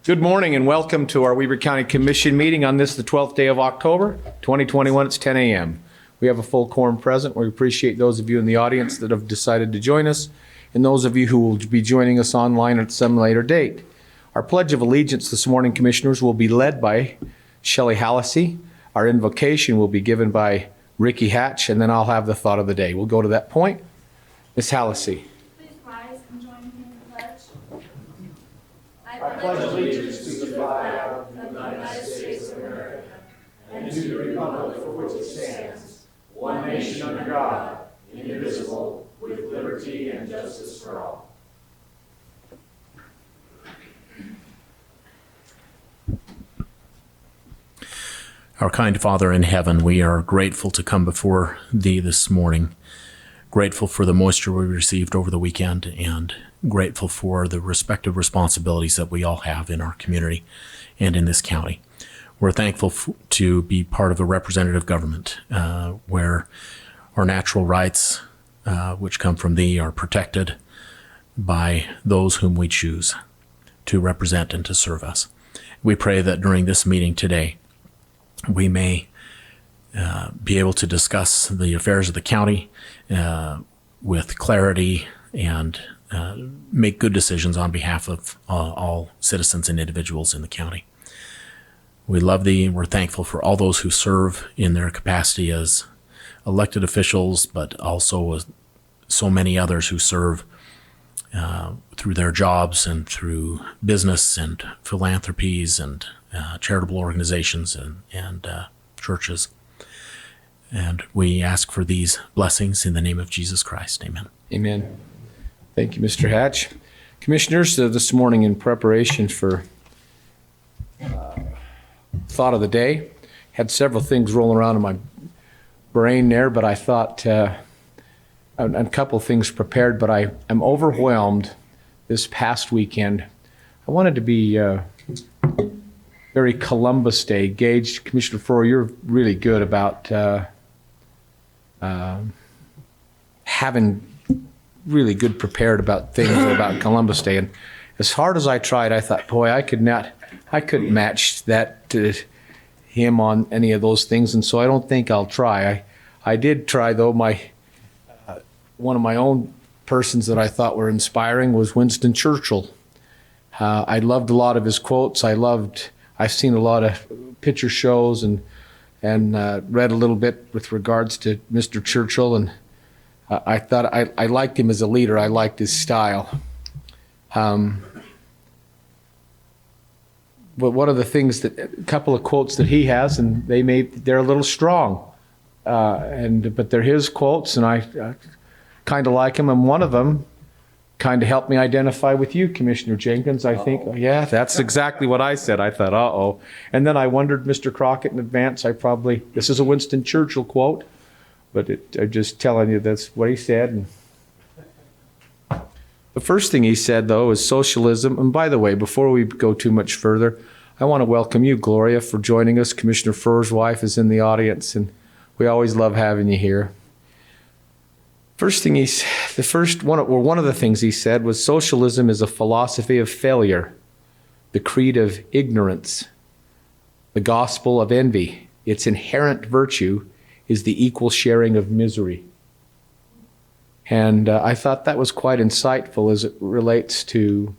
Good morning and welcome to our Weber County Commission meeting on this, the 12th day of October, 2021. It's 10 a.m. We have a full quorum present. We appreciate those of you in the audience that have decided to join us and those of you who will be joining us online at some later date. Our Pledge of Allegiance this morning, Commissioners, will be led by Shelley Hallisey. Our invocation will be given by Ricky Hatch, and then I'll have the thought of the day. We'll go to that point. Ms. Hallisey. I pledge allegiance to the flag of the United States of America and to the republic for which it stands, one nation under God, indivisible, with liberty and justice for all. Our kind Father in heaven, we are grateful to come before Thee this morning, grateful for the moisture we received over the weekend, and grateful for the respective responsibilities that we all have in our community and in this county. We're thankful to be part of a representative government where our natural rights, which come from Thee, are protected by those whom we choose to represent and to serve us. We pray that during this meeting today, we may be able to discuss the affairs of the county with clarity and make good decisions on behalf of all citizens and individuals in the county. We love Thee and we're thankful for all those who serve in their capacity as elected officials, but also so many others who serve through their jobs and through business and philanthropies and charitable organizations and churches. And we ask for these blessings in the name of Jesus Christ. Amen. Amen. Thank you, Mr. Hatch. Commissioners, this morning in preparation for thought of the day, had several things rolling around in my brain there, but I thought a couple things prepared, but I'm overwhelmed this past weekend. I wanted to be very Columbus Day gauged. Commissioner Froer, you're really good about having really good prepared about things about Columbus Day. And as hard as I tried, I thought, boy, I couldn't match that to him on any of those things. And so I don't think I'll try. I did try though. One of my own persons that I thought were inspiring was Winston Churchill. I loved a lot of his quotes. I've seen a lot of picture shows and read a little bit with regards to Mr. Churchill, and I thought I liked him as a leader. I liked his style. But one of the things a couple of quotes that he has, and they're a little strong, but they're his quotes, and I kind of like him. And one of them kind of helped me identify with you, Commissioner Jenkins. I think, yeah, that's exactly what I said. I thought, uh-oh. And then I wondered, Mr. Crockett, in advance, this is a Winston Churchill quote, but I'm just telling you that's what he said. And the first thing he said, though, is socialism. And by the way, before we go too much further, I want to welcome you, Gloria, for joining us. Commissioner Froer's wife is in the audience, and we always love having you here. One of the things he said was socialism is a philosophy of failure, the creed of ignorance, the gospel of envy. Its inherent virtue is the equal sharing of misery. And I thought that was quite insightful as it relates to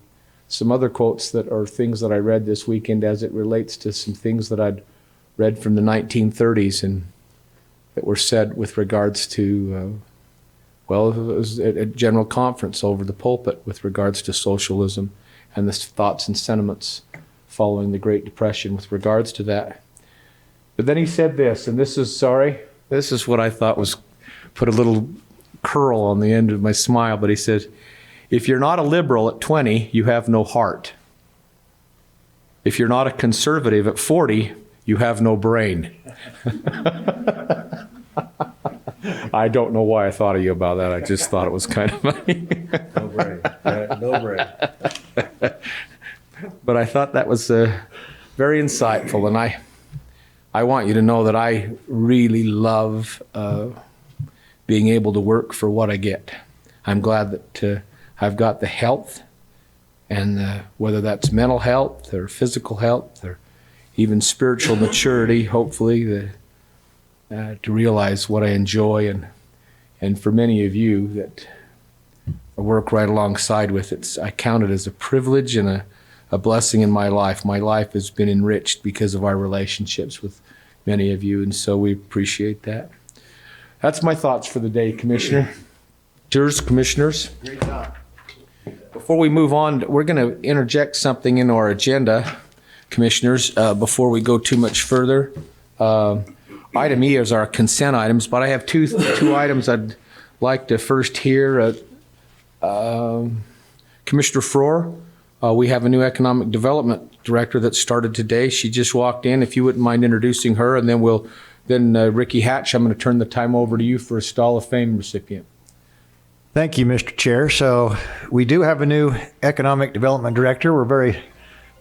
some other quotes that are things that I read this weekend as it relates to some things that I'd read from the 1930s and that were said with regards to it was a general conference over the pulpit with regards to socialism and the thoughts and sentiments following the Great Depression with regards to that. But then he said this, and this is what I thought was put a little curl on the end of my smile, but he said, if you're not a liberal at 20, you have no heart. If you're not a conservative at 40, you have no brain. I don't know why I thought of you about that. I just thought it was kind of funny. No brain. No brain. But I thought that was very insightful, and I want you to know that I really love being able to work for what I get. I'm glad that I've got the health and whether that's mental health or physical health or even spiritual maturity, hopefully, to realize what I enjoy, and for many of you that I work right alongside with it, I count it as a privilege and a blessing in my life. My life has been enriched because of our relationships with many of you, and so we appreciate that. That's my thoughts for the day, Commissioner. Yours, Commissioners. Great job. Before we move on, we're going to interject something into our agenda, Commissioners, before we go too much further. Item E is our consent items, but I have two items I'd like to first hear. Commissioner Frohr, we have a new Economic Development Director that started today. She just walked in. If you wouldn't mind introducing her, and then Ricky Hatch, I'm going to turn the time over to you for a Stall of Fame recipient. Thank you, Mr. Chair. So we do have a new Economic Development Director. We're very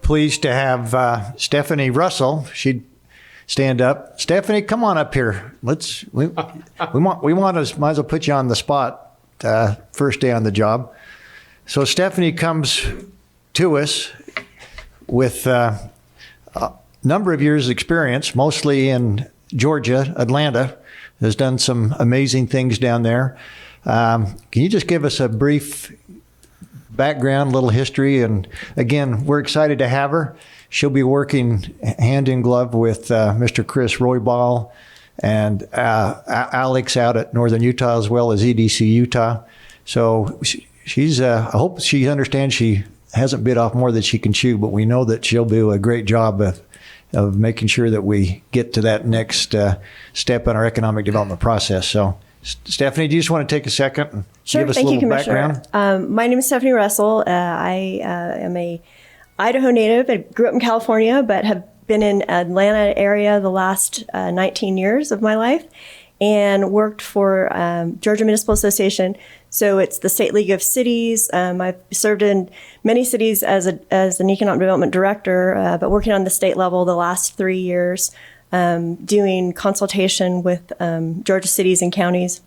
pleased to have Stephanie Russell. She'd stand up. Stephanie, come on up here. We might as well put you on the spot first day on the job. So Stephanie comes to us with a number of years' experience, mostly in Georgia, Atlanta. Has done some amazing things down there. Can you just give us a brief background, little history? And again, we're excited to have her. She'll be working hand in glove with Mr. Chris Roybal and Alex out at Northern Utah, as well as EDC Utah. So she's, I hope she understands she hasn't bit off more than she can chew, but we know that she'll do a great job of making sure that we get to that next step in our economic development process. So Stephanie, do you just want to take a second and give us a little background? My name is Stephanie Russell. I am a Idaho native. I grew up in California, but have been in Atlanta area the last 19 years of my life, and worked for Georgia Municipal Association. So it's the State League of Cities. I've served in many cities as an economic development director, but working on the state level the last 3 years. Doing consultation with Georgia cities and counties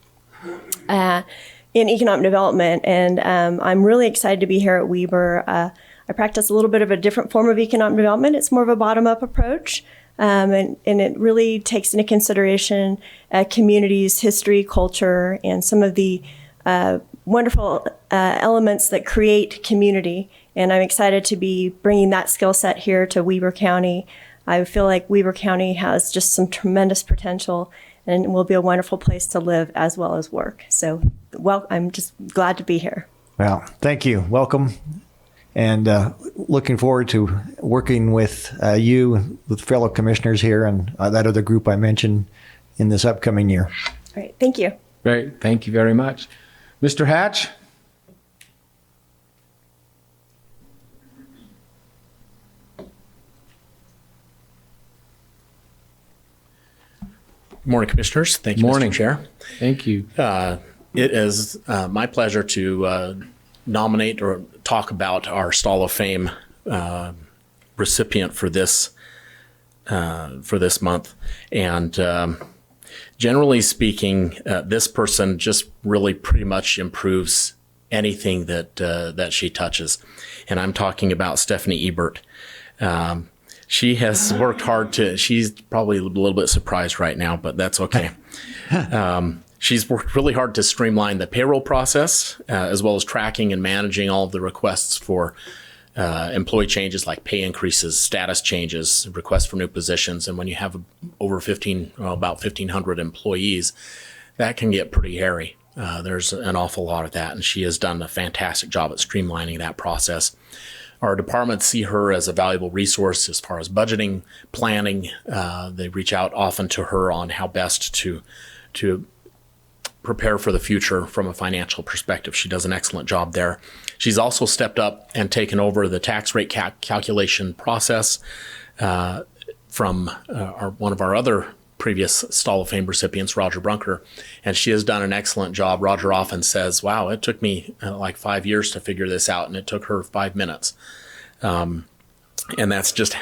in economic development. And I'm really excited to be here at WEBER. I practice a little bit of a different form of economic development. It's more of a bottom-up approach, and it really takes into consideration communities' history, culture, and some of the wonderful elements that create community. And I'm excited to be bringing that skill set here to Weber County. I feel like Weber County has just some tremendous potential and will be a wonderful place to live as well as work. So, I'm just glad to be here. Well, thank you. Welcome. And looking forward to working with you, with fellow commissioners here and that other group I mentioned in this upcoming year. All right. Thank you. Great. Thank you very much. Mr. Hatch? Good morning, Commissioners. Thank you, Morning. Mr. Chair. Thank you. It is my pleasure to nominate or talk about our Stall of Fame recipient for this month. And generally speaking, this person just really pretty much improves anything that she touches. And I'm talking about Stephanie Ebert. She has worked hard she's probably a little bit surprised right now, but that's okay. She's worked really hard to streamline the payroll process, as well as tracking and managing all of the requests for employee changes like pay increases, status changes, requests for new positions. And when you have over about 1,500 employees, that can get pretty hairy. There's an awful lot of that, and she has done a fantastic job at streamlining that process. Our departments see her as a valuable resource as far as budgeting, planning. They reach out often to her on how best to prepare for the future from a financial perspective. She does an excellent job there. She's also stepped up and taken over the tax rate calculation process from one of our other previous Stall of Fame recipients, Roger Brunker, and she has done an excellent job. Roger often says, wow, it took me like 5 years to figure this out, and it took her 5 minutes. And that's just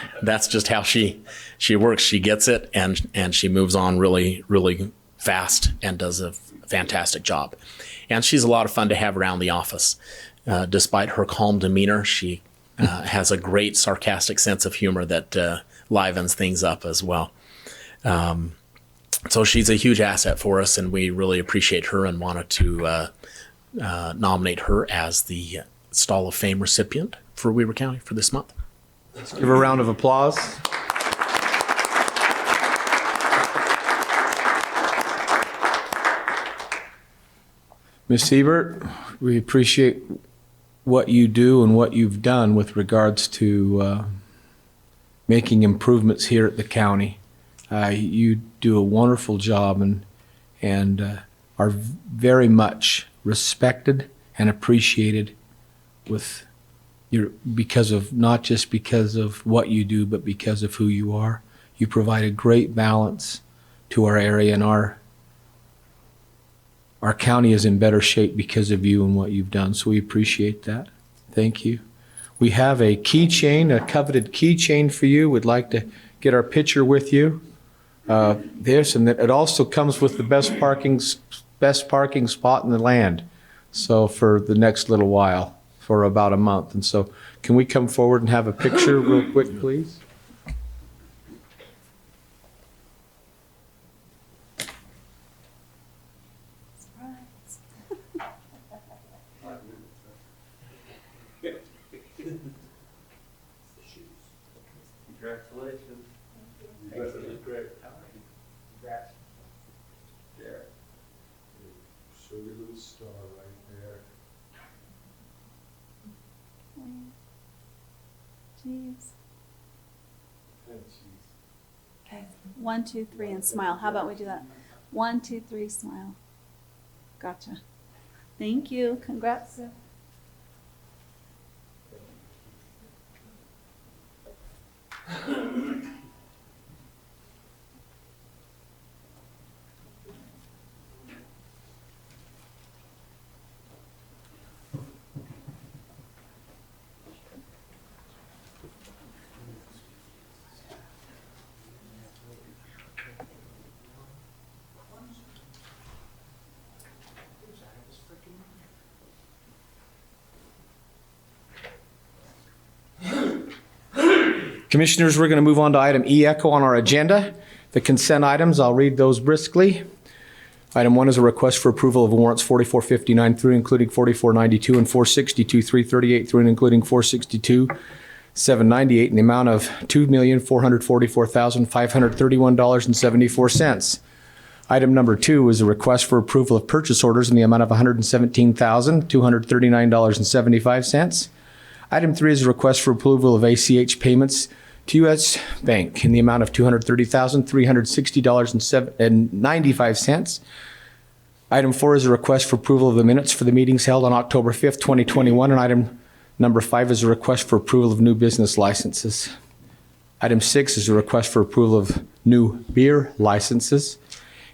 how she works. She gets it, and she moves on really, really fast and does a fantastic job. And she's a lot of fun to have around the office. Despite her calm demeanor, she has a great sarcastic sense of humor that livens things up as well. So she's a huge asset for us, and we really appreciate her and wanted to nominate her as the Stall of Fame recipient for Weber County for this month. Let's give her a round of applause. Ms. Siebert, we appreciate what you do and what you've done with regards to making improvements here at the county. You do a wonderful job and are very much respected and appreciated with because of not just because of what you do, but because of who you are. You provide a great balance to our area, and our county is in better shape because of you and what you've done. So we appreciate that. Thank you. We have a keychain, a coveted keychain for you. We'd like to get our picture with you. This, and it also comes with the best parking spot in the land. So for the next little while, for about a month. And so can we come forward and have a picture real quick, please? Congratulations. This is great. Congrats. There. Show your little star right there. Jeez. And she's Okay. 1, 2, 3, and smile. How about we do that? 1, 2, 3, smile. Gotcha. Thank you. Congrats. Commissioners, we're going to move on to item E Echo on our agenda. The consent items, I'll read those briskly. Item 1 is a request for approval of warrants 4459 through including 4492 and 462 338 through and including 462 798 in the amount of $2,444,531.74. Item number 2 is a request for approval of purchase orders in the amount of $117,239.75. Item 3 is a request for approval of ACH payments to U.S. Bank in the amount of $230,360.95. Item 4 is a request for approval of the minutes for the meetings held on October 5th, 2021. And item number 5 is a request for approval of new business licenses. Item 6 is a request for approval of new beer licenses.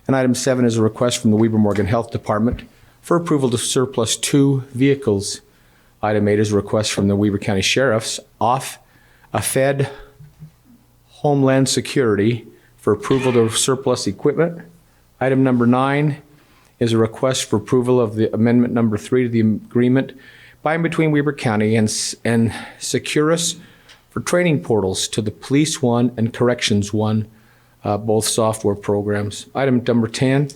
And item 7 is a request from the Weber Morgan Health Department for approval to surplus 2 vehicles. Item 8 is a request from the Weber County Sheriff's off a Fed Homeland Security for approval to surplus equipment. Item number 9 is a request for approval of the amendment number 3 to the agreement by and between Weber County and Securus for training portals to the Police One and Corrections One, both software programs. Item number 10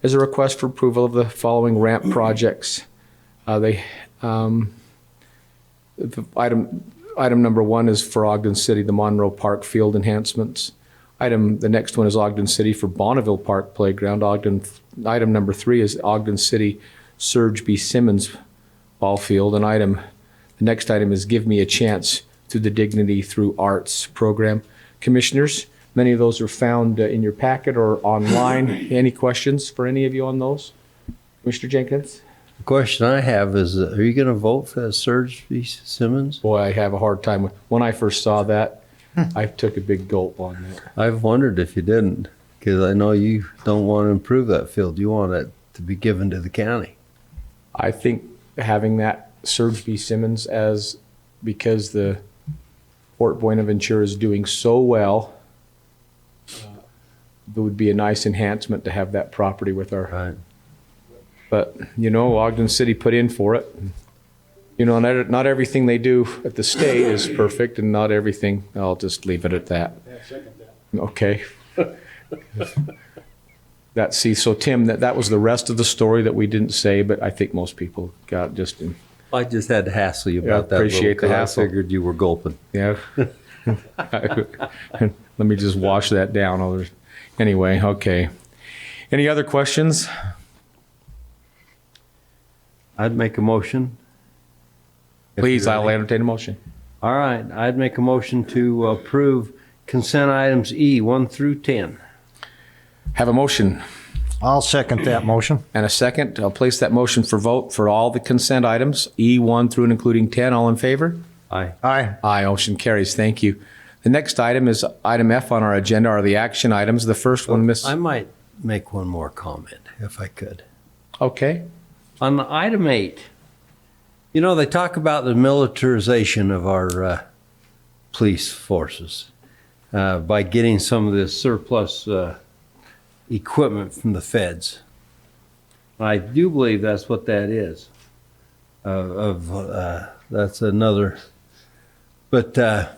is a request for approval of the following ramp projects. Item number 1 is for Ogden City, the Monroe Park field enhancements. The next one is Ogden City for Bonneville Park Playground. Item number 3 is Ogden City Surge B. Simmons Ball Field. And the next item is Give Me a Chance through the Dignity Through Arts program. Commissioners, many of those are found in your packet or online. Any questions for any of you on those? Commissioner Jenkins? The question I have is, are you going to vote for that Surge B. Simmons? Boy, I have a hard time with. When I first saw that, I took a big gulp on that. I've wondered if you didn't, because I know you don't want to improve that field. You want it to be given to the county. I think having that Surge B. Simmons because the Fort Buenaventura is doing so well, there would be a nice enhancement to have that property with our. Right. But, Ogden City put in for it. You know, not everything they do at the state is perfect, and not everything, I'll just leave it at that. Okay. So Tim, that was the rest of the story that we didn't say, but I think most people got just in. I just had to hassle you Yeah, about that. appreciate the hassle. I figured you were gulping. Yeah. Let me just wash that down. Anyway, okay. Any other questions? I'd make a motion. Please, I'll entertain a motion. All right, I'd make a motion to approve consent items E 1 through 10. Have a motion I'll second that motion. and a second. I'll place that motion for vote for all the consent items, E1 through and including 10. All in favor? Aye. Aye. Aye, motion carries. Thank you. The next item is item F on our agenda are the action items. The first one, Miss. I might make one more comment, if I could. Okay. On item 8, you know, they talk about the militarization of our police forces by getting some of this surplus equipment from the feds. I do believe that's what that is. That's another. But the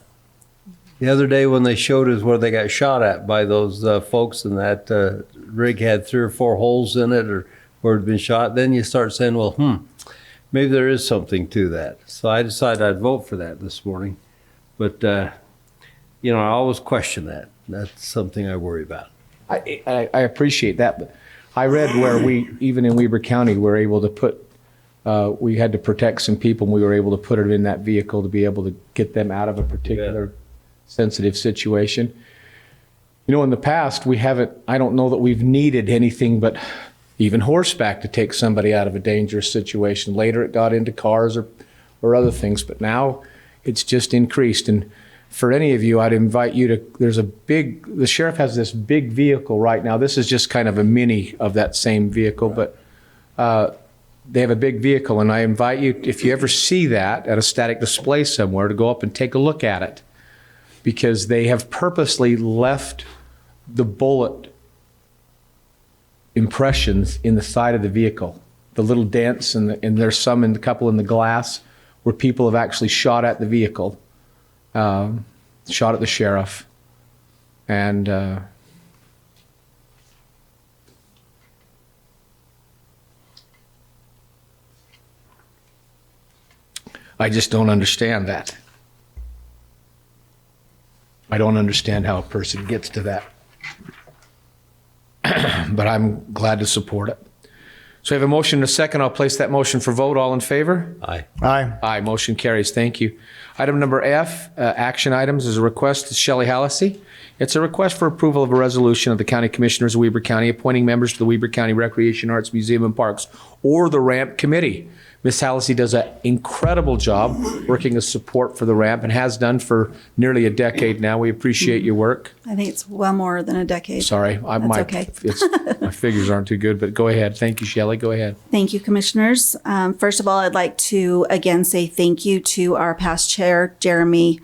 other day when they showed us where they got shot at by those folks, and that rig had 3 or 4 holes in it, or where it had been shot, then you start saying, well, maybe there is something to that. So I decided I'd vote for that this morning. But, you know, I always question that. That's something I worry about. I appreciate that, but I read where even in Weber County, we're able to put, we had to protect some people, and we were able to put it in that vehicle to be able to get them out of a particular sensitive situation. You know, in the past, I don't know that we've needed anything but even horseback to take somebody out of a dangerous situation. Later, it got into cars or other things, but now it's just increased. And for any of you, I'd invite you to, the sheriff has this big vehicle right now. This is just kind of a mini of that same vehicle, but they have a big vehicle, and I invite you, if you ever see that at a static display somewhere, to go up and take a look at it, because they have purposely left the bullet impressions in the side of the vehicle, the little dents, and there's a couple in the glass where people have actually shot at the vehicle. Shot at the sheriff, and I just don't understand that. I don't understand how a person gets to that, but I'm glad to support it. So I have a motion and a second. I'll place that motion for vote. All in favor? Aye. Aye. Aye, motion carries. Thank you. Item number F, action items, is a request to Shelley Hallisey. It's a request for approval of a resolution of the County Commissioners of Weber County appointing members to the Weber County Recreation, Arts, Museum, and Parks, or the RAMP Committee. Ms. Hallisey does an incredible job working as support for the RAMP and has done for nearly a decade now. We appreciate your work. I think it's well more than a decade. Sorry, okay. My figures aren't too good, but go ahead. Thank you, Shelley. Go ahead. Thank you, Commissioners. First of all, I'd like to again say thank you to our past chair, Jeremy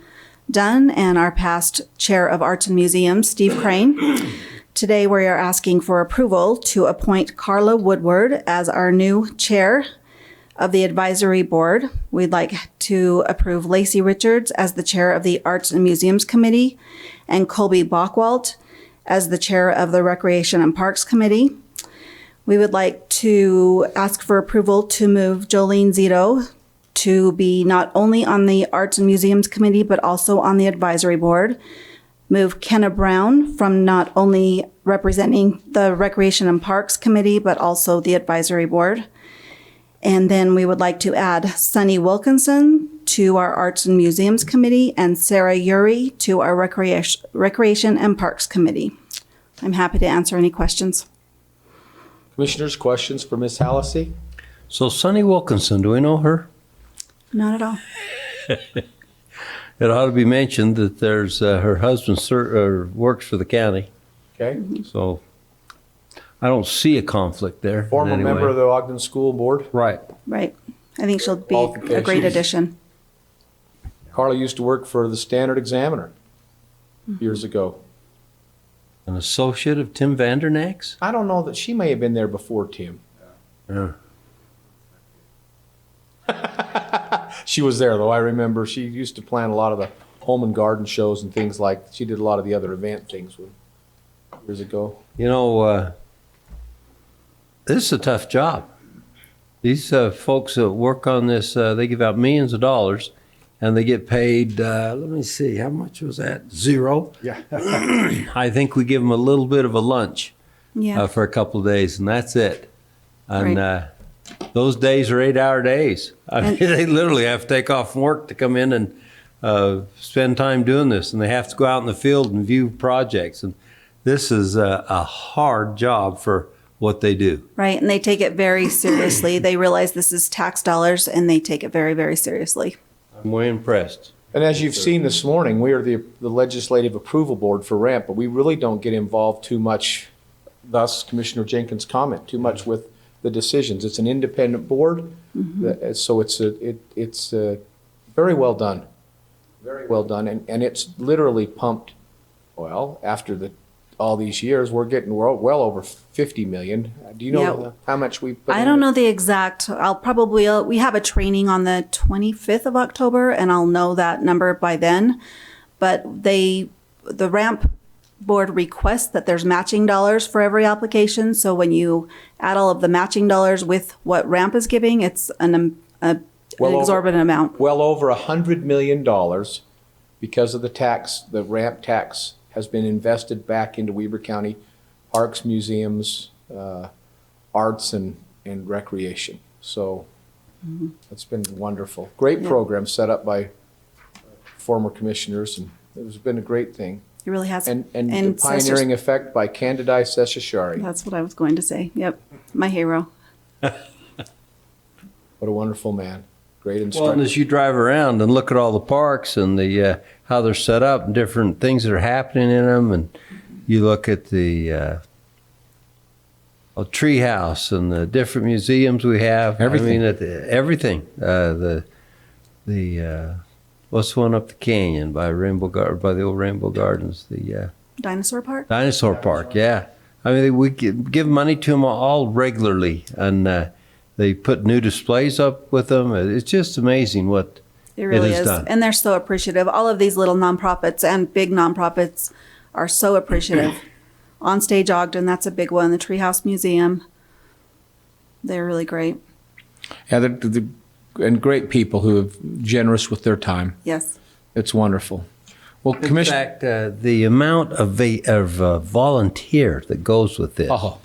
Dunn, and our past chair of Arts and Museums, Steve Crane. Today, we are asking for approval to appoint Carla Woodward as our new chair of the advisory board. We'd like to approve Lacey Richards as the chair of the Arts and Museums Committee and Colby Bockwalt as the chair of the Recreation and Parks Committee. We would like to ask for approval to move Jolene Zito to be not only on the Arts and Museums Committee, but also on the advisory board. Move Kenna Brown from not only representing the Recreation and Parks Committee, but also the advisory board. And then we would like to add Sunny Wilkinson to our Arts and Museums Committee and Sarah Uri to our Recreation and Parks Committee. I'm happy to answer any questions. Commissioners, questions for Ms. Hallisey? So Sunny Wilkinson, do we know her? Not at all. It ought to be mentioned that there's her husband works for the county, Okay. so I don't see a conflict there. in Former any member way. of the Ogden School Board. Right. Right. I think she'll be a Qualifications. great addition. Carla used to work for the Standard Examiner years ago. An associate of Tim Vandernax? I don't know that she may have been there before Tim. Yeah. She was there, though. I remember she used to plan a lot of the home and garden shows and things like, she did a lot of the other event things years ago. You know, this is a tough job. These folks that work on this, they give out millions of dollars, and they get paid, let me see, how much was that? Zero? Yeah. I think we give them a little bit of a lunch Yeah. for a couple of days, and that's it. And Right. those days are 8-hour days. I mean, And- they literally have to take off from work to come in and spend time doing this, and they have to go out in the field and view projects. And this is a hard job for what they do. Right. And they take it very seriously. They realize this is tax dollars and they take it very, very seriously. I'm way impressed. And as you've seen this morning, we are the legislative approval board for RAMP, but we really don't get involved too much, thus Commissioner Jenkins' comment, too much with the decisions. It's an independent board, so it's very well done. Very well done. And it's literally pumped, well, after all these years, we're well over 50 million. Do you know Yeah. how much we put I in don't it? know the exact, we have a training on the 25th of October and I'll know that number by then. But the RAMP board requests that there's matching dollars for every application. So when you add all of the matching dollars with what RAMP is giving, it's an exorbitant amount. Well over $100 million because of the RAMP tax has been invested back into Weber County parks, museums, arts, and recreation. So it's been wonderful. Great program set up by former commissioners, and it's been a great thing. It really has. And the pioneering effect by Candidace Seshashari. That's what I was going to say. Yep. My hero. What a wonderful man. Great Well, instructor. and as you drive around and look at all the parks and the how they're set up and different things that are happening in them, and you look at the tree house and the different museums we have. Everything. I mean, everything. The what's the one up the canyon by by the old Rainbow Gardens? The Dinosaur Park? Dinosaur Park. Yeah. I mean, we give money to them all regularly, and they put new displays up with them. It's just amazing what It really has is. done. And they're so appreciative. All of these little nonprofits and big nonprofits are so appreciative. On Stage Ogden, that's a big one. The Treehouse Museum. They're really great. Yeah, and great people who are generous with their time. Yes. It's wonderful. Well, In Commissioner. fact, the amount of volunteer that goes with this. Oh,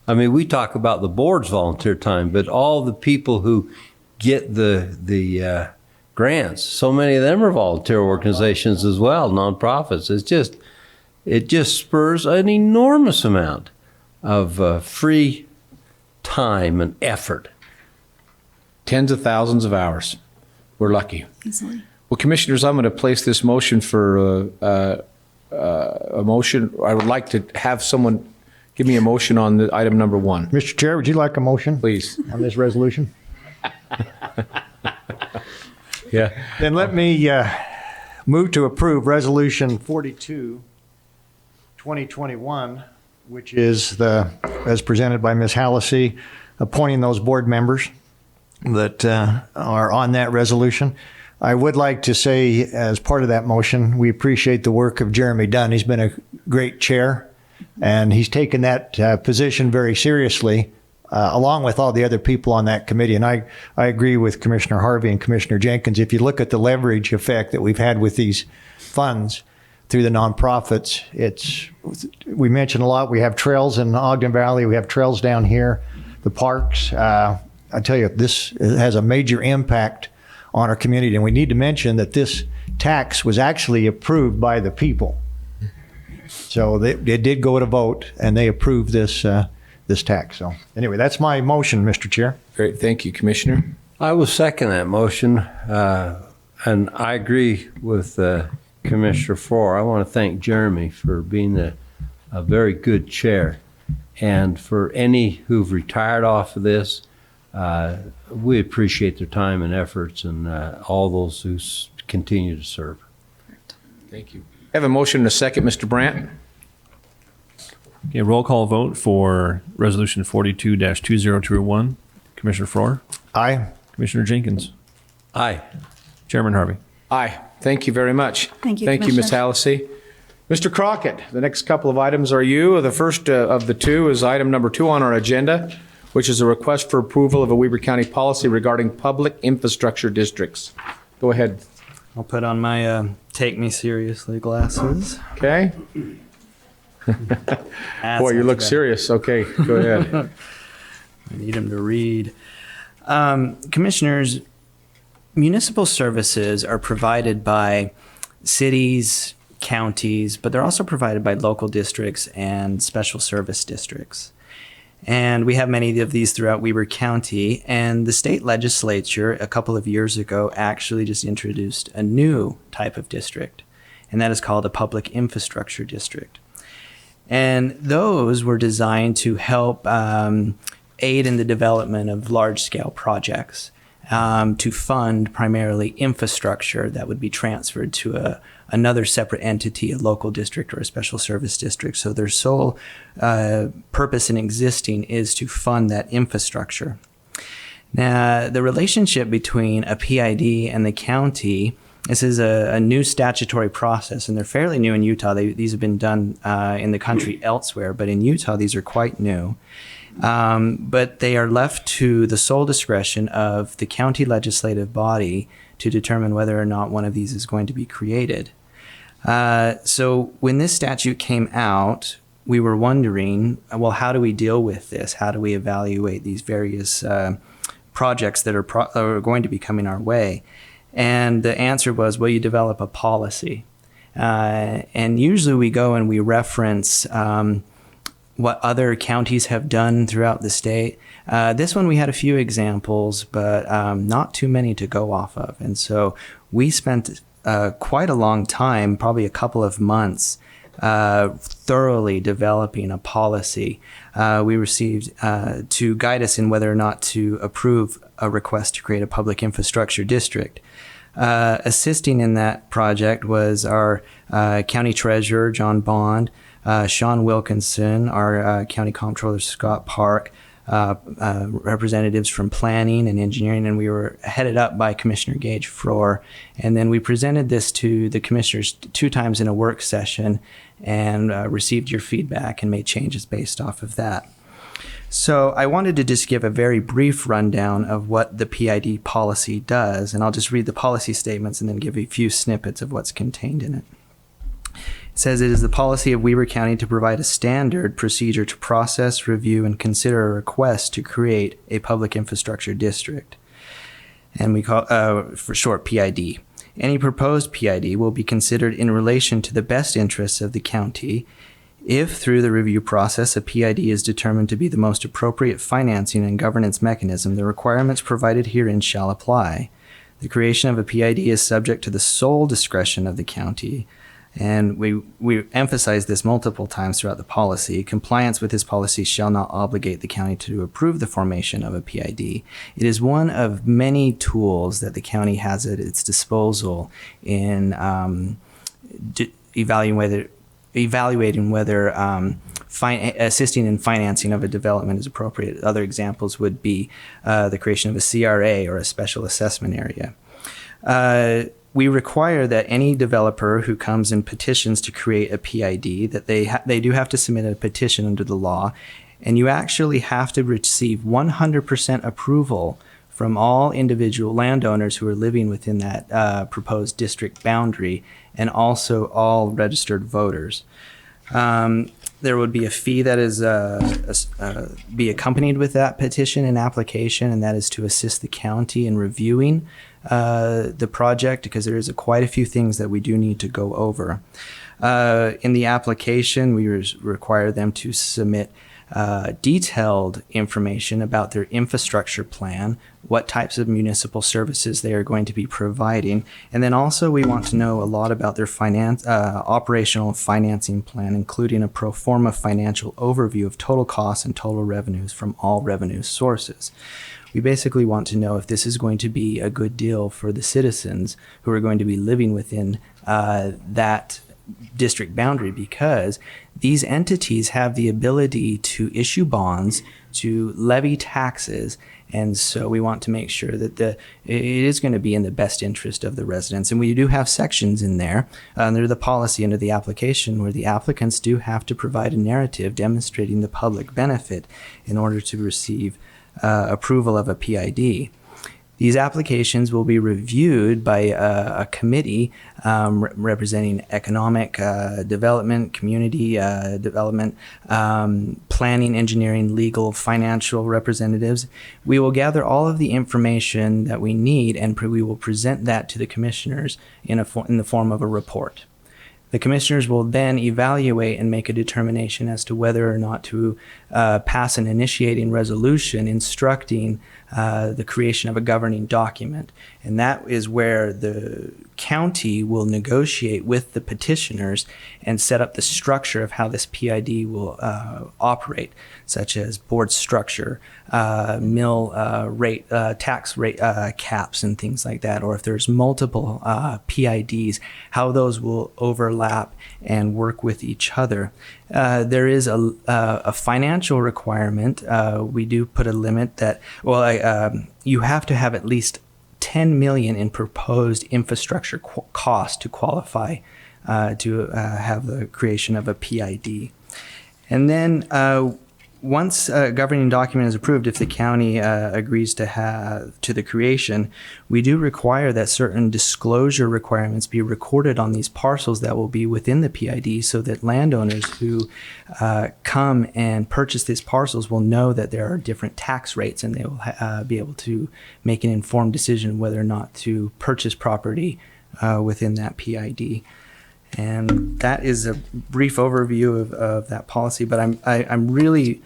I mean, we talk about the board's volunteer time, but all the people who get the grants, so many of them are volunteer organizations as well, nonprofits. It just spurs an enormous amount of free time and effort. tens of thousands of hours. We're lucky. Easily. Well, Commissioners, I'm going to place this motion for a motion. I would like to have someone give me a motion on the item number 1, Mr. Chair, would you like a motion please. on this resolution? Yeah. Then let me move to approve Resolution 42, 2021, which is as presented by Ms. Hallisey, appointing those board members that are on that resolution. I would like to say, as part of that motion, we appreciate the work of Jeremy Dunn. He's been a great chair, and he's taken that position very seriously, along with all the other people on that committee. And I agree with Commissioner Harvey and Commissioner Jenkins. If you look at the leverage effect that we've had with these funds through the nonprofits, we mentioned a lot. We have trails in Ogden Valley. We have trails down here, the parks. I tell you, this has a major impact on our community. And we need to mention that this tax was actually approved by the people. So it did go to vote, and they approved this tax. So anyway, that's my motion, Mr. Chair. Great. Thank you, Commissioner. I will second that motion, and I agree with Commissioner Farrar. I want to thank Jeremy for being a very good chair, and for any who've retired off of this, we appreciate their time and efforts, and all those who continue to serve. Thank you. I have a motion and a second, Mr. Brandt. Okay, roll call vote for Resolution 42-2021. Commissioner Farrar, Aye. Commissioner Jenkins, Aye. Chairman Harvey. Aye. Thank you very much. Thank you, Thank you, Ms. Commissioner. Hallisey. Mr. Crockett, the next couple of items are you. The first of the two is item number 2 on our agenda, which is a request for approval of a Weber County policy regarding public infrastructure districts. Go ahead. I'll put on my take me seriously glasses. Okay? Boy, you look serious. Okay, go ahead. I need them to read. Commissioners, municipal services are provided by cities, counties, but they're also provided by local districts and special service districts. And we have many of these throughout Weber County. And the state legislature a couple of years ago actually just introduced a new type of district, and that is called a public infrastructure district. And those were designed to help aid in the development of large-scale projects, to fund primarily infrastructure that would be transferred to another separate entity, a local district or a special service district. So their sole purpose in existing is to fund that infrastructure. Now, the relationship between a PID and the county, this is a new statutory process, and they're fairly new in Utah. These have been done in the country elsewhere, but in Utah, these are quite new. But they are left to the sole discretion of the county legislative body to determine whether or not one of these is going to be created. So when this statute came out, we were wondering, well, how do we deal with this? How do we evaluate these various projects that are going to be coming our way? And the answer was, well, you develop a policy. And usually we go and we reference what other counties have done throughout the state. This one we had a few examples, but not too many to go off of. And so we spent quite a long time, probably a couple of months, thoroughly developing a policy. We received to guide us in whether or not to approve a request to create a public infrastructure district. Assisting in that project was our county treasurer, John Bond, Sean Wilkinson, our county comptroller, Scott Park, representatives from planning and engineering, and we were headed up by Commissioner Gage Frohr. And then we presented this to the commissioners 2 times in a work session and received your feedback and made changes based off of that. So I wanted to just give a very brief rundown of what the PID policy does, and I'll just read the policy statements and then give a few snippets of what's contained in it. It says it is the policy of Weber County to provide a standard procedure to process, review, and consider a request to create a public infrastructure district. And we call for short PID. Any proposed PID will be considered in relation to the best interests of the county. If through the review process a PID is determined to be the most appropriate financing and governance mechanism, the requirements provided herein shall apply. The creation of a PID is subject to the sole discretion of the county. And we emphasize this multiple times throughout the policy. Compliance with this policy shall not obligate the county to approve the formation of a PID. It is one of many tools that the county has at its disposal in evaluating whether assisting in financing of a development is appropriate. Other examples would be the creation of a CRA or a special assessment area. We require that any developer who comes and petitions to create a PID, that they do have to submit a petition under the law, and you actually have to receive 100% approval from all individual landowners who are living within that proposed district boundary, and also all registered voters. There would be a fee that is be accompanied with that petition and application, and that is to assist the county in reviewing the project, because there is quite a few things that we do need to go over. In the application, we require them to submit detailed information about their infrastructure plan, what types of municipal services they are going to be providing, and then also we want to know a lot about their operational financing plan, including a pro forma financial overview of total costs and total revenues from all revenue sources. We basically want to know if this is going to be a good deal for the citizens who are going to be living within that district boundary, because these entities have the ability to issue bonds, to levy taxes, and so we want to make sure that it is going to be in the best interest of the residents. And we do have sections in there under the policy, under the application, where the applicants do have to provide a narrative demonstrating the public benefit in order to receive approval of a PID. These applications will be reviewed by a committee representing economic development, community development, planning, engineering, legal, financial representatives. We will gather all of the information that we need, and we will present that to the commissioners in the form of a report. The commissioners will then evaluate and make a determination as to whether or not to pass an initiating resolution instructing the creation of a governing document. And that is where the county will negotiate with the petitioners and set up the structure of how this PID will operate, such as board structure, mill rate, tax rate caps, and things like that. Or if there's multiple PIDs, how those will overlap and work with each other. There is a financial requirement. We do put a limit that, you have to have at least 10 million in proposed infrastructure cost to qualify to have the creation of a PID. And then once a governing document is approved, if the county agrees to the creation, we do require that certain disclosure requirements be recorded on these parcels that will be within the PID, so that landowners who come and purchase these parcels will know that there are different tax rates, and they will be able to make an informed decision whether or not to purchase property within that PID. And that is a brief overview of that policy, but I'm really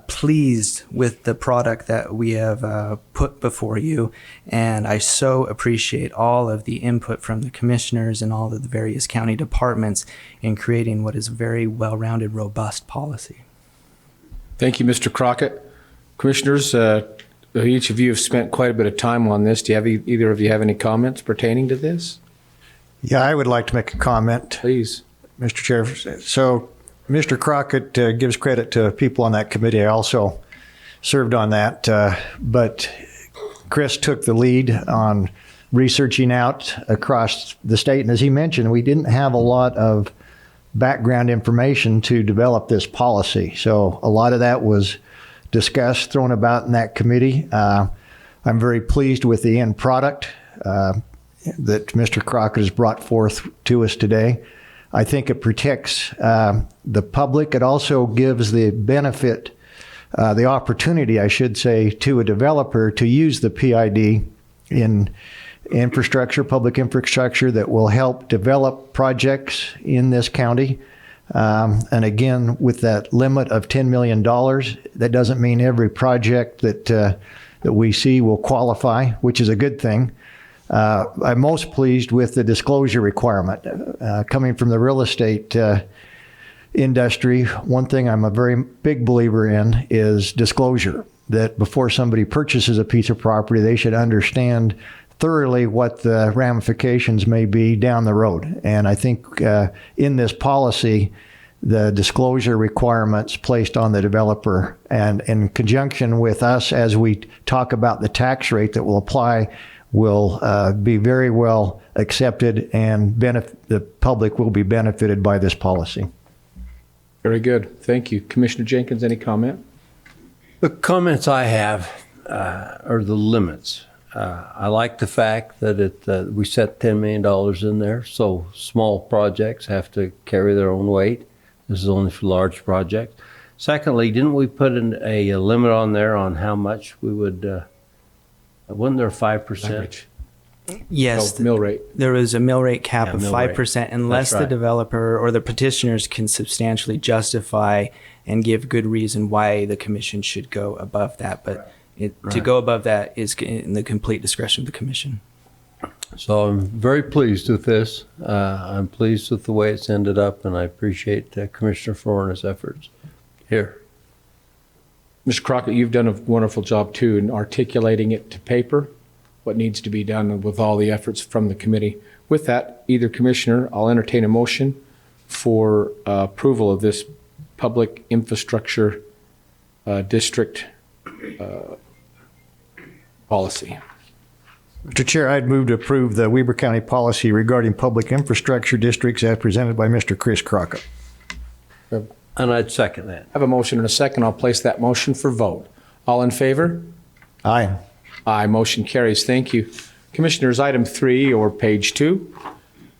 pleased with the product that we have put before you, and I so appreciate all of the input from the commissioners and all of the various county departments in creating what is a very well-rounded, robust policy. Thank you, Mr. Crockett. Commissioners, each of you have spent quite a bit of time on this. Do you have either of you have any comments pertaining to this? Yeah, I would like to make a comment, Please. Mr. Chair. So Mr. Crockett gives credit to people on that committee. I also served on that, but Chris took the lead on researching out across the state. And as he mentioned, we didn't have a lot of background information to develop this policy. So a lot of that was discussed, thrown about in that committee. I'm very pleased with the end product that Mr. Crockett has brought forth to us today. I think it protects the public. It also gives the benefit, the opportunity, I should say, to a developer to use the PID in infrastructure, public infrastructure that will help develop projects in this county. And again, with that limit of $10 million, that doesn't mean every project that we see will qualify, which is a good thing. I'm most pleased with the disclosure requirement. Coming from the real estate industry, one thing I'm a very big believer in is disclosure, that before somebody purchases a piece of property, they should understand thoroughly what the ramifications may be down the road. And I think in this policy, the disclosure requirements placed on the developer, and in conjunction with us as we talk about the tax rate that will apply, will be very well accepted, and the public will be benefited by this policy. Very good. Thank you. Commissioner Jenkins, any comment? The comments I have are the limits. I like the fact that we set $10 million in there, so small projects have to carry their own weight. This is only for large projects. Secondly, didn't we put a limit on there on how much we would, wasn't there 5%? Leverage. Yes, Oh, mill rate. there was a mill rate cap of mill rate. 5% unless That's right. the developer or the petitioners can substantially justify and give good reason why the commission should go above that. But to go above that is in the complete discretion of the commission. So I'm very pleased with this. I'm pleased with the way it's ended up, and I appreciate Commissioner Florida's efforts here. Mr. Crockett, you've done a wonderful job too in articulating it to paper, what needs to be done with all the efforts from the committee. With that, either commissioner, I'll entertain a motion for approval of this public infrastructure district policy. Mr. Chair, I'd move to approve the Weber County policy regarding public infrastructure districts as presented by Mr. Chris Crockett. And I'd second that. I have a motion and a second. I'll place that motion for vote. All in favor? Aye. Aye. Motion carries. Thank you. Commissioners, item 3, or page 2,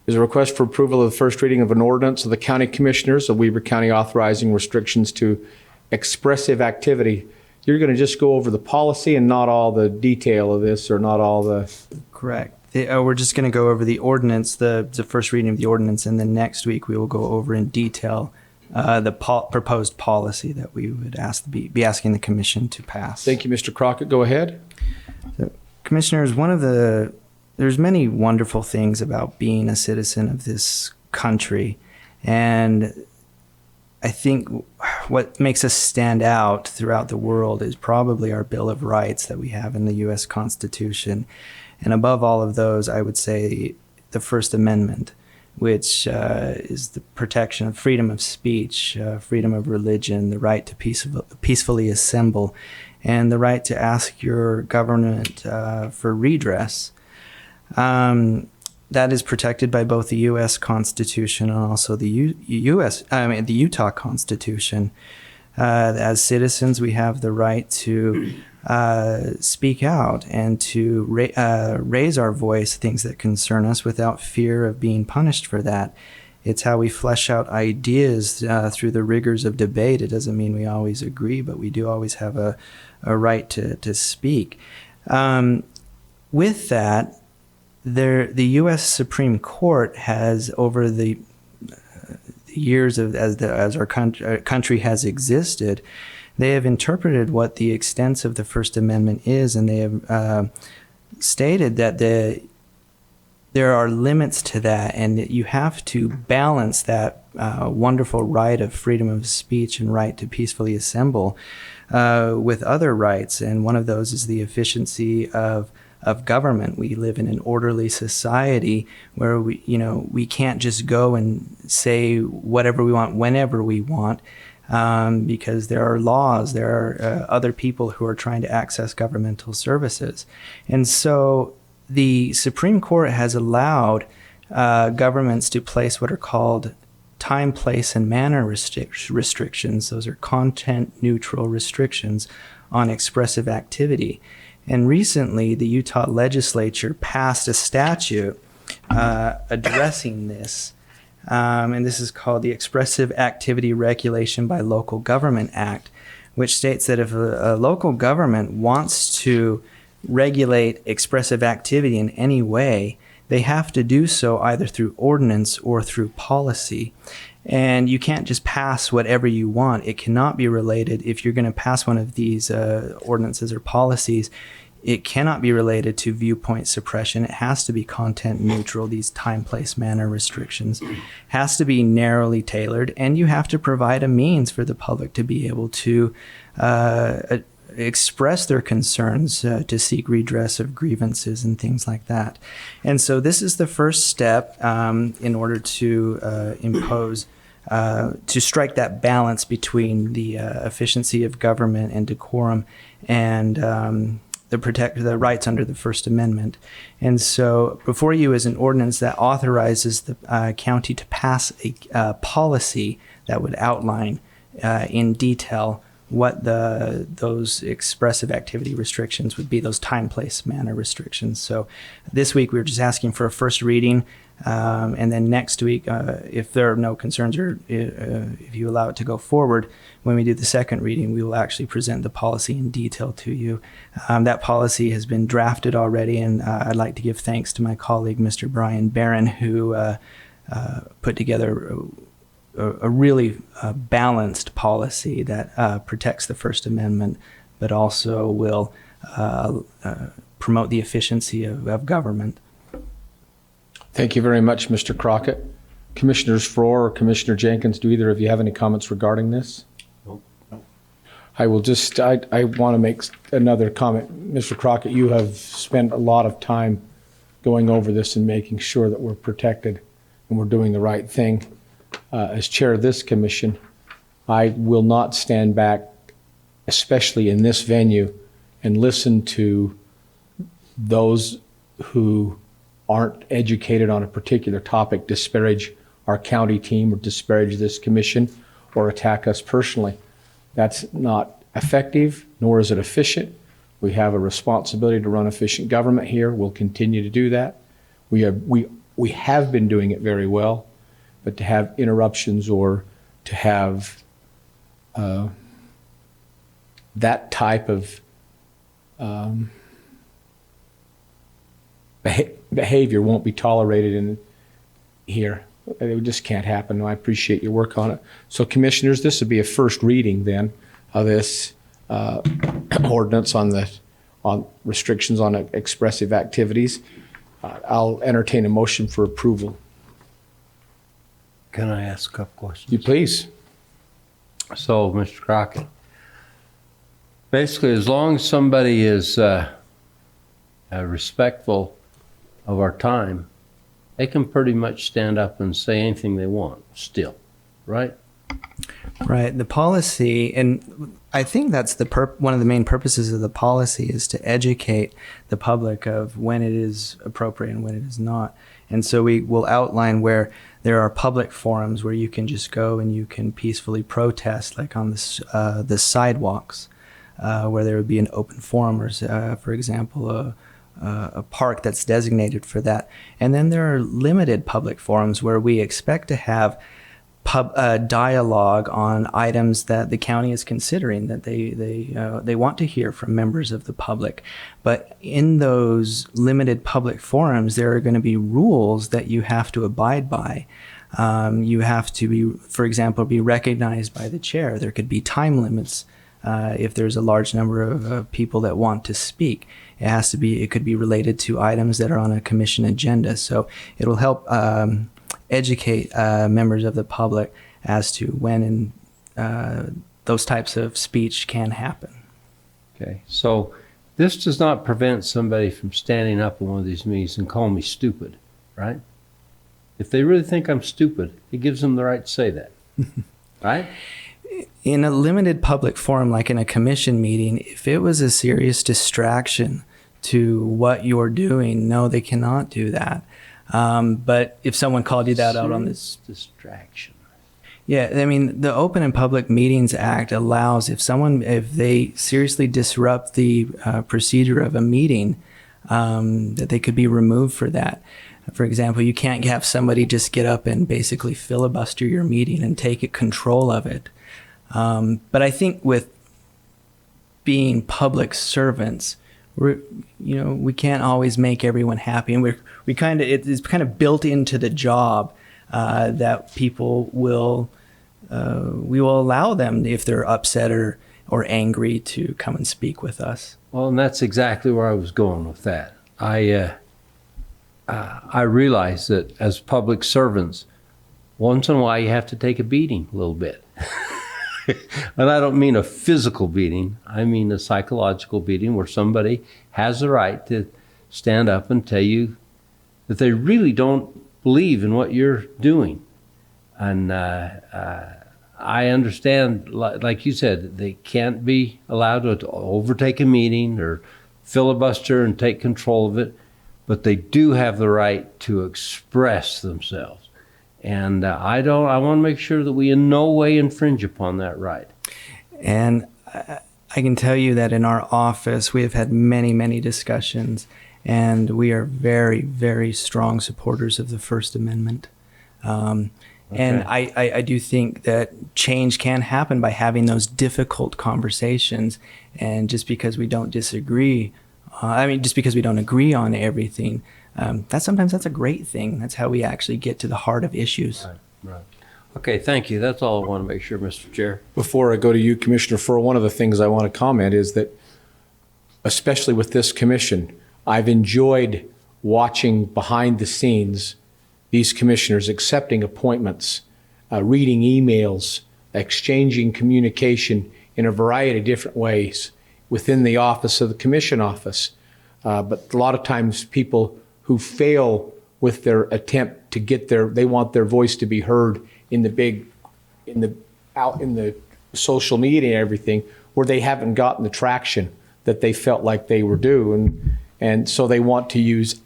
is a request for approval of the first reading of an ordinance of the County Commissioners of Weber County authorizing restrictions to expressive activity. You're going to just go over the policy and not all the detail of this, or not all the... Correct. We're just going to go over the ordinance, the first reading of the ordinance, and then next week we will go over in detail the proposed policy that we would be asking the commission to pass. Thank you, Mr. Crockett. Go ahead. So, commissioners, there's many wonderful things about being a citizen of this country, and I think what makes us stand out throughout the world is probably our Bill of Rights that we have in the U.S. Constitution. And above all of those, I would say the First Amendment, which is the protection of freedom of speech, freedom of religion, the right to peacefully assemble, and the right to ask your government for redress. That is protected by both the U.S. Constitution and also the Utah Constitution. As citizens, we have the right to speak out and to raise our voice, things that concern us, without fear of being punished for that. It's how we flesh out ideas through the rigors of debate. It doesn't mean we always agree, but we do always have a right to speak. With that, the U.S. Supreme Court has, over the years as our country has existed, they have interpreted what the extent of the First Amendment is, and they have stated that there are limits to that, and that you have to balance that wonderful right of freedom of speech and right to peacefully assemble with other rights, and one of those is the efficiency of government. We live in an orderly society where we can't just go and say whatever we want whenever we want, because there are laws, there are other people who are trying to access governmental services. And so the Supreme Court has allowed governments to place what are called time, place, and manner restrictions. Those are content-neutral restrictions on expressive activity. And recently, the Utah legislature passed a statute addressing this, and this is called the Expressive Activity Regulation by Local Government Act, which states that if a local government wants to regulate expressive activity in any way, they have to do so either through ordinance or through policy. And you can't just pass whatever you want. It cannot be related. If you're going to pass one of these ordinances or policies, it cannot be related to viewpoint suppression. It has to be content neutral. These time, place, manner restrictions has to be narrowly tailored, and you have to provide a means for the public to be able to express their concerns, to seek redress of grievances and things like that. And so this is the first step in order to impose, to strike that balance between the efficiency of government and decorum and the rights under the First Amendment. And so before you is an ordinance that authorizes the county to pass a policy that would outline in detail what those expressive activity restrictions would be, those time, place, manner restrictions. So this week we were just asking for a first reading, and then next week, if there are no concerns or if you allow it to go forward, when we do the second reading, we will actually present the policy in detail to you. That policy has been drafted already, and I'd like to give thanks to my colleague, Mr. Brian Barron, who put together a really balanced policy that protects the First Amendment, but also will promote the efficiency of government. Thank you very much, Mr. Crockett. Commissioners Frohr or Commissioner Jenkins, do either of you have any comments regarding this? Nope. I will just, I want to make another comment. Mr. Crockett, you have spent a lot of time going over this and making sure that we're protected and we're doing the right thing. As chair of this commission, I will not stand back, especially in this venue, and listen to those who aren't educated on a particular topic disparage our county team or disparage this commission or attack us personally. That's not effective, nor is it efficient. We have a responsibility to run efficient government here. We'll continue to do that. We have been doing it very well, but to have interruptions or to have that type of behavior won't be tolerated in here. It just can't happen. I appreciate your work on it. So, commissioners, this would be a first reading then of this ordinance on restrictions on expressive activities. I'll entertain a motion for approval. Can I ask a couple questions? You please. So, Mr. Crockett, basically, as long as somebody is respectful of our time, they can pretty much stand up and say anything they want still, right? Right. The policy, and I think that's one of the main purposes of the policy, is to educate the public of when it is appropriate and when it is not. And so we will outline where there are public forums where you can just go and you can peacefully protest, like on the sidewalks, where there would be an open forum, or, for example, a park that's designated for that. And then there are limited public forums where we expect to have dialogue on items that the county is considering, that they want to hear from members of the public. But in those limited public forums, there are going to be rules that you have to abide by. You have to be, for example, be recognized by the chair. There could be time limits if there's a large number of people that want to speak. It could be related to items that are on a commission agenda. So it'll help educate members of the public as to when those types of speech can happen. Okay, so this does not prevent somebody from standing up in one of these meetings and calling me stupid, right? If they really think I'm stupid, it gives them the right to say that, right? In a limited public forum, like in a commission meeting, if it was a serious distraction to what you're doing, no, they cannot do that. But if someone called you that out on this distraction. Yeah, I mean, the Open and Public Meetings Act allows if they seriously disrupt the procedure of a meeting, that they could be removed for that. For example, you can't have somebody just get up and basically filibuster your meeting and take control of it. But I think with being public servants, we can't always make everyone happy, and it's kind of built into the job that people we will allow them, if they're upset or angry, to come and speak with us. Well, and that's exactly where I was going with that. I realize that as public servants, once in a while you have to take a beating a little bit. And I don't mean a physical beating. I mean a psychological beating where somebody has the right to stand up and tell you that they really don't believe in what you're doing. And I understand, like you said, they can't be allowed to overtake a meeting or filibuster and take control of it, but they do have the right to express themselves. And I want to make sure that we in no way infringe upon that right. And I can tell you that in our office, we have had many, many discussions, and we are very, very strong supporters of the First Amendment. And I do think that change can happen by having those difficult conversations. And just because we don't disagree, just because we don't agree on everything, sometimes that's a great thing. That's how we actually get to the heart of issues. Right. Okay, thank you. That's all I want to make sure, Mr. Chair. Before I go to you, Commissioner Furr, one of the things I want to comment is that, especially with this commission, I've enjoyed watching behind the scenes these commissioners accepting appointments, reading emails, exchanging communication in a variety of different ways within the office of the commission office. But a lot of times people who fail with their attempt to get they want their voice to be heard in the social media and everything, where they haven't gotten the traction that they felt like they were due. And so they want to use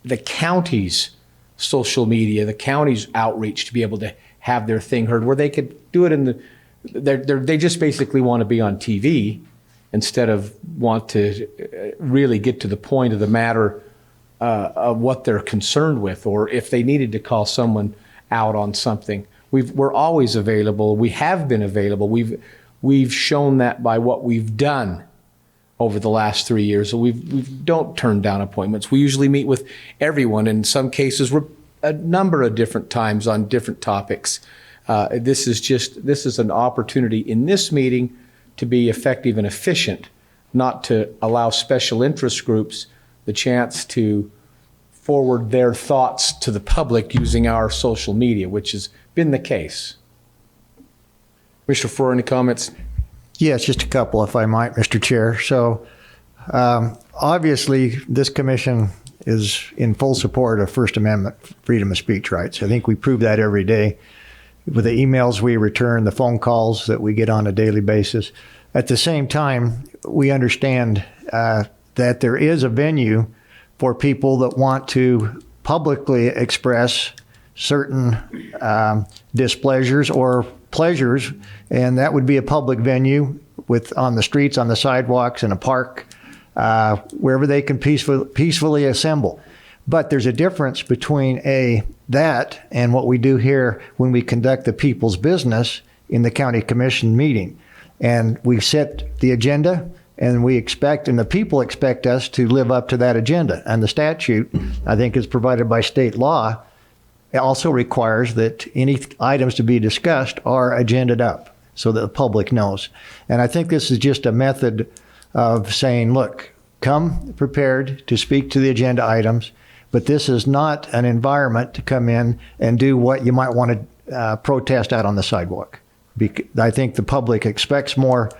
the county's social media, the county's outreach to be able to have their thing heard, where they could do it they just basically want to be on TV instead of want to really get to the point of the matter of what they're concerned with, or if they needed to call someone out on something. We're always available. We have been available. We've shown that by what we've done over the last 3 years. So we don't turn down appointments. We usually meet with everyone. In some cases, we're a number of different times on different topics. This is an opportunity in this meeting to be effective and efficient, not to allow special interest groups the chance to forward their thoughts to the public using our social media, which has been the case. Mr. Furr, any comments? Yes, just a couple, if I might, Mr. Chair. So obviously, this commission is in full support of First Amendment freedom of speech rights. I think we prove that every day with the emails we return, the phone calls that we get on a daily basis. At the same time, we understand that there is a venue for people that want to publicly express certain displeasures or pleasures, and that would be a public venue on the streets, on the sidewalks, in a park, wherever they can peacefully assemble. But there's a difference between that and what we do here when we conduct the people's business in the county commission meeting. And we set the agenda, and we expect, and the people expect us to live up to that agenda. And the statute, I think, is provided by state law. It also requires that any items to be discussed are agended up so that the public knows. And I think this is just a method of saying, look, come prepared to speak to the agenda items, but this is not an environment to come in and do what you might want to protest out on the sidewalk. I think the public expects more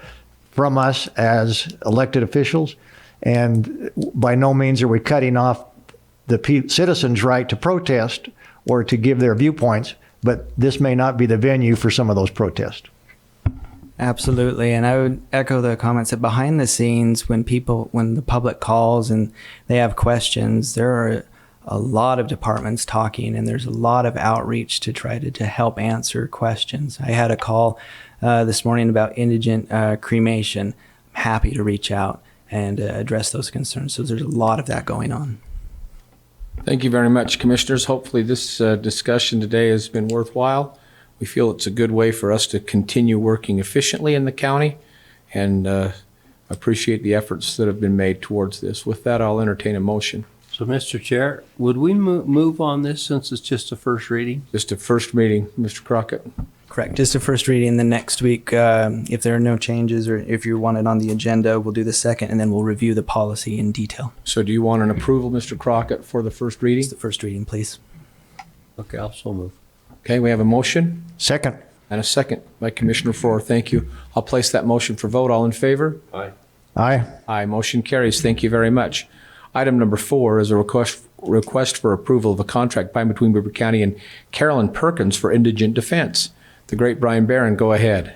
from us as elected officials, and by no means are we cutting off the citizens' right to protest or to give their viewpoints, but this may not be the venue for some of those protests. Absolutely, and I would echo the comments that behind the scenes, when the public calls and they have questions, there are a lot of departments talking, and there's a lot of outreach to try to help answer questions. I had a call this morning about indigent cremation. I'm happy to reach out and address those concerns. So there's a lot of that going on. Thank you very much, Commissioners. Hopefully this discussion today has been worthwhile. We feel it's a good way for us to continue working efficiently in the county, and appreciate the efforts that have been made towards this. With that, I'll entertain a motion. So, Mr. Chair, would we move on this since it's just a first reading? Just a first meeting, Mr. Crockett. Correct. Just a first reading. The next week, if there are no changes or if you want it on the agenda, we'll do the second, and then we'll review the policy in detail. So do you want an approval, Mr. Crockett, for the first reading? Just the first reading, please. Okay, I'll so move. Okay, we have a motion Second. and a second by Commissioner Frohr. Thank you. I'll place that motion for vote. All in favor? Aye. Aye. Aye. Motion carries. Thank you very much. Item number 4 is a request for approval of a contract by between Weber County and Carolyn Perkins for indigent defense. The great Brian Barron, go ahead.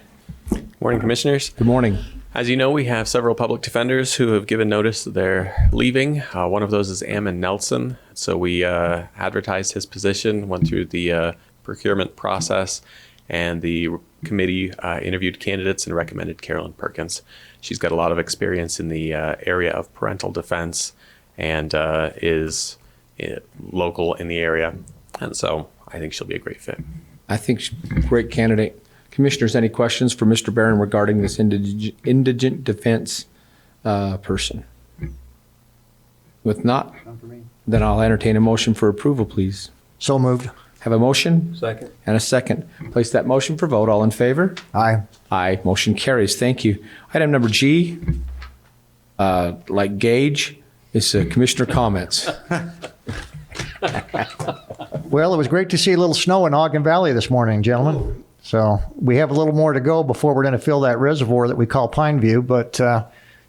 Morning, Commissioners. Good morning. As you know, we have several public defenders who have given notice that they're leaving. One of those is Ammon Nelson. So we advertised his position, went through the procurement process, and the committee interviewed candidates and recommended Carolyn Perkins. She's got a lot of experience in the area of parental defense and is local in the area. And so I think she'll be a great fit. I think she's a great candidate. Commissioners, any questions for Mr. Barron regarding this indigent defense person? With not, then I'll entertain a motion for approval, please. So moved. Have a motion? Second. And a second. Place that motion for vote. All in favor? Aye. Aye. Motion carries. Thank you. Item number G, like Gage, is Commissioner comments. Well, it was great to see a little snow in Ogden Valley this morning, gentlemen. So we have a little more to go before we're going to fill that reservoir that we call Pine View, but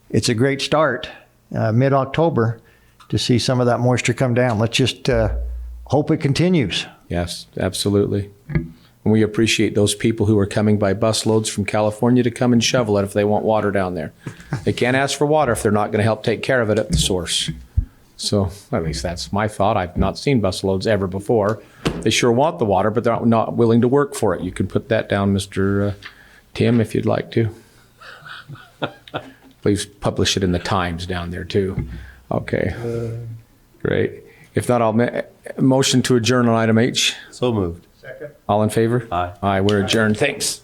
it's a great start, mid-October. to see some of that moisture come down. Let's just hope it continues. Yes, absolutely. And we appreciate those people who are coming by busloads from California to come and shovel it if they want water down there. They can't ask for water if they're not going to help take care of it at the source. So at least that's my thought. I've not seen busloads ever before. They sure want the water, but they're not willing to work for it. You can put that down, Mr. Tim, if you'd like to. Please publish it in the Times down there too. Okay, great. If not, I'll motion to adjourn on item H. So moved. Second. All in favor? Aye. Aye, we're adjourned. Thanks.